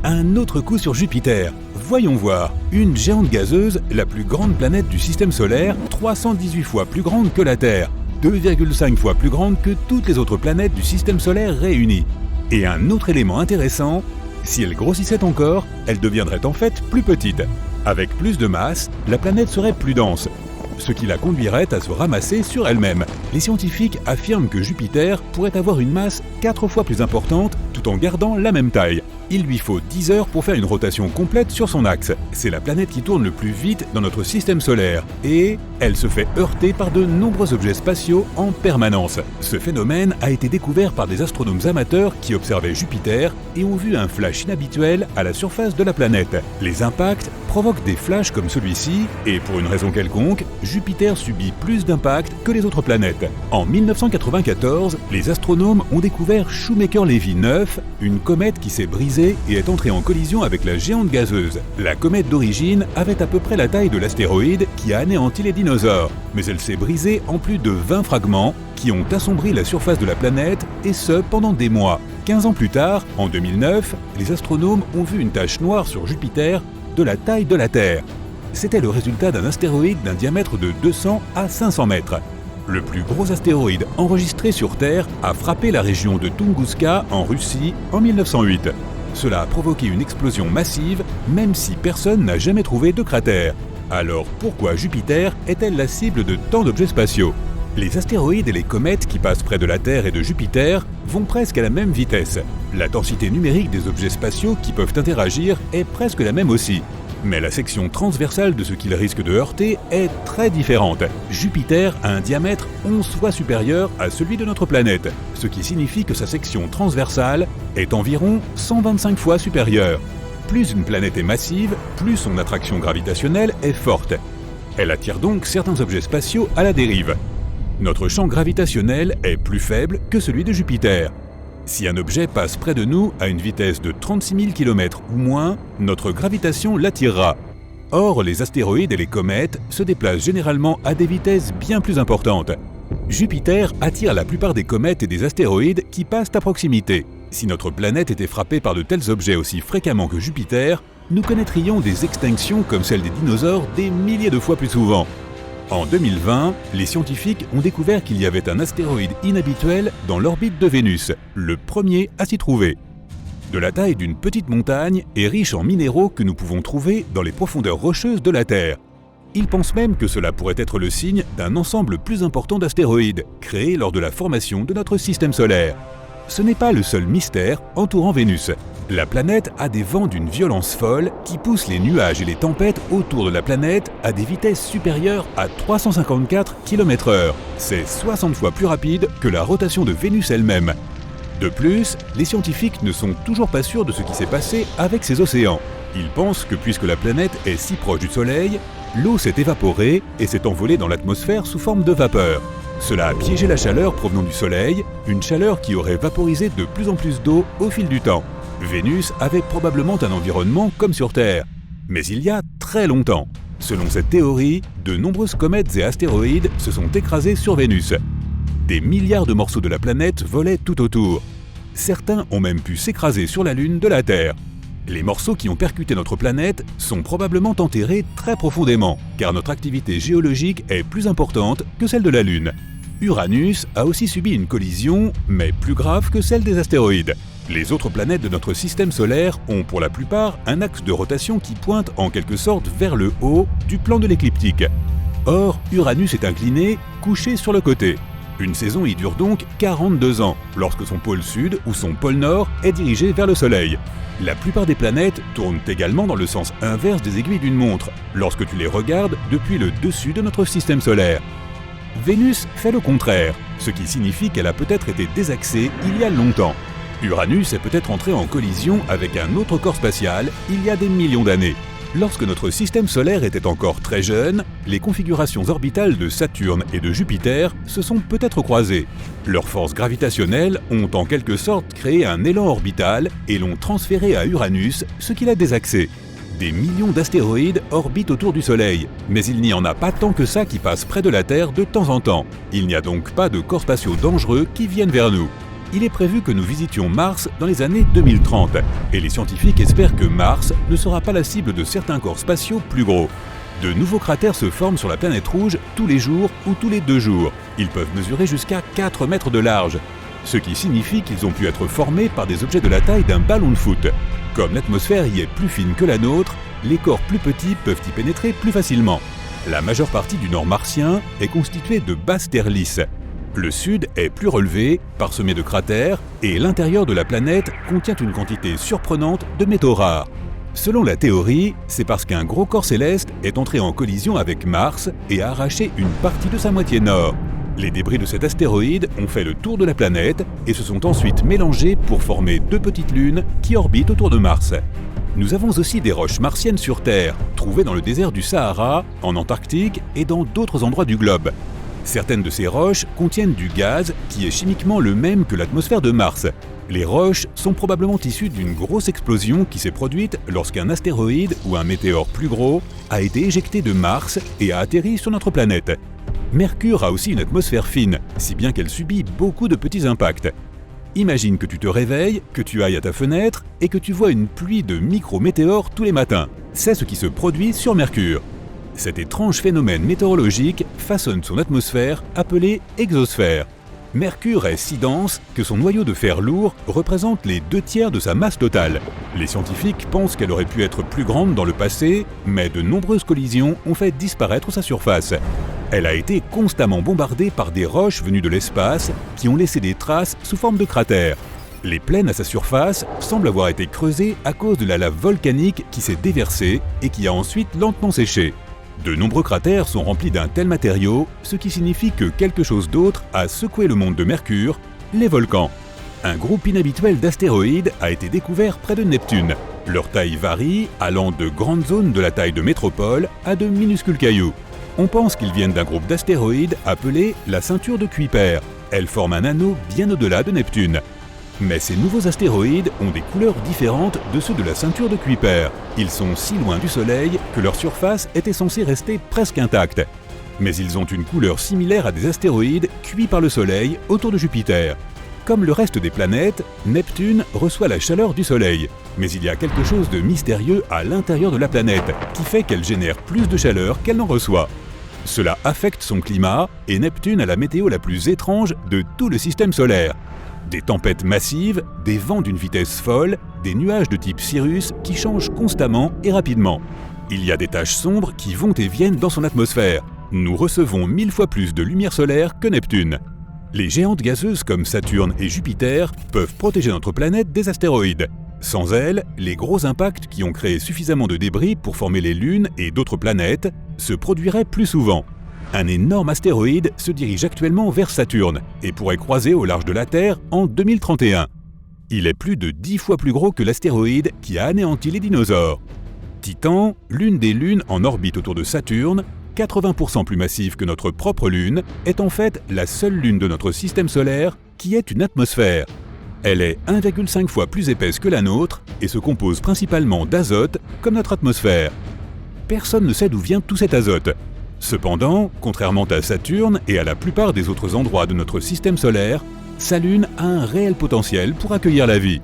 Un autre coup sur Jupiter. Voyons voir. Une géante gazeuse, la plus grande planète du système solaire, 318 fois plus grande que la Terre, 2,5 fois plus grande que toutes les autres planètes du système solaire réunies. Et un autre élément intéressant, si elle grossissait encore, elle deviendrait en fait plus petite. Avec plus de masse, la planète serait plus dense, ce qui la conduirait à se ramasser sur elle-même. Les scientifiques affirment que Jupiter pourrait avoir une masse 4 fois plus importante tout en gardant la même taille. Il lui faut 10 heures pour faire une rotation complète sur son axe. C'est la planète qui tourne le plus vite dans notre système solaire et elle se fait heurter par de nombreux objets spatiaux en permanence. Ce phénomène a été découvert par des astronomes amateurs qui observaient Jupiter et ont vu un flash inhabituel à la surface de la planète. Les impacts provoquent des flashs comme celui-ci et pour une raison quelconque, Jupiter subit plus d'impacts que les autres planètes. En 1994, les astronomes ont découvert Shoemaker-Levy 9, une comète qui s'est brisée et est entrée en collision avec la géante gazeuse. La comète d'origine avait à peu près la taille de l'astéroïde qui a anéanti les dinosaures, mais elle s'est brisée en plus de 20 fragments qui ont assombri la surface de la planète et ce pendant des mois. 15 ans plus tard, en 2009, les astronomes ont vu une tache noire sur Jupiter de la taille de la Terre. C'était le résultat d'un astéroïde d'un diamètre de 200 à 500 mètres. Le plus gros astéroïde enregistré sur Terre a frappé la région de Tunguska en Russie en 1908. Cela a provoqué une explosion massive, même si personne n'a jamais trouvé de cratère. Alors pourquoi Jupiter est-elle la cible de tant d'objets spatiaux? Les astéroïdes et les comètes qui passent près de la Terre et de Jupiter vont presque à la même vitesse. La densité numérique des objets spatiaux qui peuvent interagir est presque la même aussi. Mais la section transversale de ce qu'ils risquent de heurter est très différente. Jupiter a un diamètre 11 fois supérieur à celui de notre planète, ce qui signifie que sa section transversale est environ 125 fois supérieure. Plus une planète est massive, plus son attraction gravitationnelle est forte. Elle attire donc certains objets spatiaux à la dérive. Notre champ gravitationnel est plus faible que celui de Jupiter. Si un objet passe près de nous à une vitesse de 36 000 km ou moins, notre gravitation l'attirera. Or, les astéroïdes et les comètes se déplacent généralement à des vitesses bien plus importantes. Jupiter attire la plupart des comètes et des astéroïdes qui passent à proximité. Si notre planète était frappée par de tels objets aussi fréquemment que Jupiter, nous connaîtrions des extinctions comme celles des dinosaures des milliers de fois plus souvent. En 2020, les scientifiques ont découvert qu'il y avait un astéroïde inhabituel dans l'orbite de Vénus, le premier à s'y trouver. De la taille d'une petite montagne et riche en minéraux que nous pouvons trouver dans les profondeurs rocheuses de la Terre. Ils pensent même que cela pourrait être le signe d'un ensemble plus important d'astéroïdes, créés lors de la formation de notre système solaire. Ce n'est pas le seul mystère entourant Vénus. La planète a des vents d'une violence folle qui poussent les nuages et les tempêtes autour de la planète à des vitesses supérieures à 354 km/h. C'est 60 fois plus rapide que la rotation de Vénus elle-même. De plus, les scientifiques ne sont toujours pas sûrs de ce qui s'est passé avec ces océans. Ils pensent que puisque la planète est si proche du Soleil, l'eau s'est évaporée et s'est envolée dans l'atmosphère sous forme de vapeur. Cela a piégé la chaleur provenant du Soleil, une chaleur qui aurait vaporisé de plus en plus d'eau au fil du temps. Vénus avait probablement un environnement comme sur Terre, mais il y a très longtemps. Selon cette théorie, de nombreuses comètes et astéroïdes se sont écrasés sur Vénus. Des milliards de morceaux de la planète volaient tout autour. Certains ont même pu s'écraser sur la Lune de la Terre. Les morceaux qui ont percuté notre planète sont probablement enterrés très profondément, car notre activité géologique est plus importante que celle de la Lune. Uranus a aussi subi une collision, mais plus grave que celle des astéroïdes. Les autres planètes de notre système solaire ont pour la plupart un axe de rotation qui pointe en quelque sorte vers le haut du plan de l'écliptique. Or, Uranus est incliné, couché sur le côté. Une saison y dure donc 42 ans, lorsque son pôle sud ou son pôle nord est dirigé vers le Soleil. La plupart des planètes tournent également dans le sens inverse des aiguilles d'une montre, lorsque tu les regardes depuis le dessus de notre système solaire. Vénus fait le contraire, ce qui signifie qu'elle a peut-être été désaxée il y a longtemps. Uranus est peut-être entré en collision avec un autre corps spatial il y a des millions d'années. Lorsque notre système solaire était encore très jeune, les configurations orbitales de Saturne et de Jupiter se sont peut-être croisées. Leurs forces gravitationnelles ont en quelque sorte créé un élan orbital et l'ont transféré à Uranus, ce qui l'a désaxé. Des millions d'astéroïdes orbitent autour du Soleil, mais il n'y en a pas tant que ça qui passent près de la Terre de temps en temps. Il n'y a donc pas de corps spatiaux dangereux qui viennent vers nous. il est prévu que nous visitions Mars dans les années 2030, et les scientifiques espèrent que Mars ne sera pas la cible de certains corps spatiaux plus gros. De nouveaux cratères se forment sur la planète rouge tous les jours ou tous les 2 jours. Ils peuvent mesurer jusqu'à 4 mètres de large, ce qui signifie qu'ils ont pu être formés par des objets de la taille d'un ballon de foot. Comme l'atmosphère y est plus fine que la nôtre, les corps plus petits peuvent y pénétrer plus facilement. La majeure partie du nord martien est constituée de basses terres lisses. Le sud est plus relevé, parsemé de cratères, et l'intérieur de la planète contient une quantité surprenante de métaux rares. Selon la théorie, c'est parce qu'un gros corps céleste est entré en collision avec Mars et a arraché une partie de sa moitié nord. Les débris de cet astéroïde ont fait le tour de la planète et se sont ensuite mélangés pour former 2 petites lunes qui orbitent autour de Mars. Nous avons aussi des roches martiennes sur Terre, trouvées dans le désert du Sahara, en Antarctique et dans d'autres endroits du globe. Certaines de ces roches contiennent du gaz qui est chimiquement le même que l'atmosphère de Mars. Les roches sont probablement issues d'une grosse explosion qui s'est produite lorsqu'un astéroïde ou un météore plus gros a été éjecté de Mars et a atterri sur notre planète. Mercure a aussi une atmosphère fine, si bien qu'elle subit beaucoup de petits impacts. Imagine que tu te réveilles, que tu ailles à ta fenêtre et que tu vois une pluie de micro-météores tous les matins. C'est ce qui se produit sur Mercure. Cet étrange phénomène météorologique façonne son atmosphère appelée exosphère. Mercure est si dense que son noyau de fer lourd représente les 2/3 de sa masse totale. Les scientifiques pensent qu'elle aurait pu être plus grande dans le passé, mais de nombreuses collisions ont fait disparaître sa surface. Elle a été constamment bombardée par des roches venues de l'espace qui ont laissé des traces sous forme de cratères. Les plaines à sa surface semblent avoir été creusées à cause de la lave volcanique qui s'est déversée et qui a ensuite lentement séché. De nombreux cratères sont remplis d'un tel matériau, ce qui signifie que quelque chose d'autre a secoué le monde de Mercure, les volcans. Un groupe inhabituel d'astéroïdes a été découvert près de Neptune. Leur taille varie, allant de grandes zones de la taille de métropole à de minuscules cailloux. On pense qu'ils viennent d'un groupe d'astéroïdes appelé la ceinture de Kuiper. Elle forme un anneau bien au-delà de Neptune. Mais ces nouveaux astéroïdes ont des couleurs différentes de ceux de la ceinture de Kuiper. Ils sont si loin du Soleil que leur surface était censée rester presque intacte. Mais ils ont une couleur similaire à des astéroïdes cuits par le Soleil autour de Jupiter. Comme le reste des planètes, Neptune reçoit la chaleur du Soleil. Mais il y a quelque chose de mystérieux à l'intérieur de la planète qui fait qu'elle génère plus de chaleur qu'elle n'en reçoit. Cela affecte son climat et Neptune a la météo la plus étrange de tout le système solaire. Des tempêtes massives, des vents d'une vitesse folle, des nuages de type cirrus qui changent constamment et rapidement. Il y a des taches sombres qui vont et viennent dans son atmosphère. Nous recevons 1000 fois plus de lumière solaire que Neptune. Les géantes gazeuses comme Saturne et Jupiter peuvent protéger notre planète des astéroïdes. Sans elles, les gros impacts qui ont créé suffisamment de débris pour former les lunes et d'autres planètes se produiraient plus souvent. Un énorme astéroïde se dirige actuellement vers Saturne et pourrait croiser au large de la Terre en 2031. Il est plus de 10 fois plus gros que l'astéroïde qui a anéanti les dinosaures. Titan, l'une des lunes en orbite autour de Saturne, 80% plus massive que notre propre Lune, est en fait la seule lune de notre système solaire qui ait une atmosphère. Elle est 1,5 fois plus épaisse que la nôtre et se compose principalement d'azote comme notre atmosphère. Personne ne sait d'où vient tout cet azote. Cependant, contrairement à Saturne et à la plupart des autres endroits de notre système solaire, sa Lune a un réel potentiel pour accueillir la vie.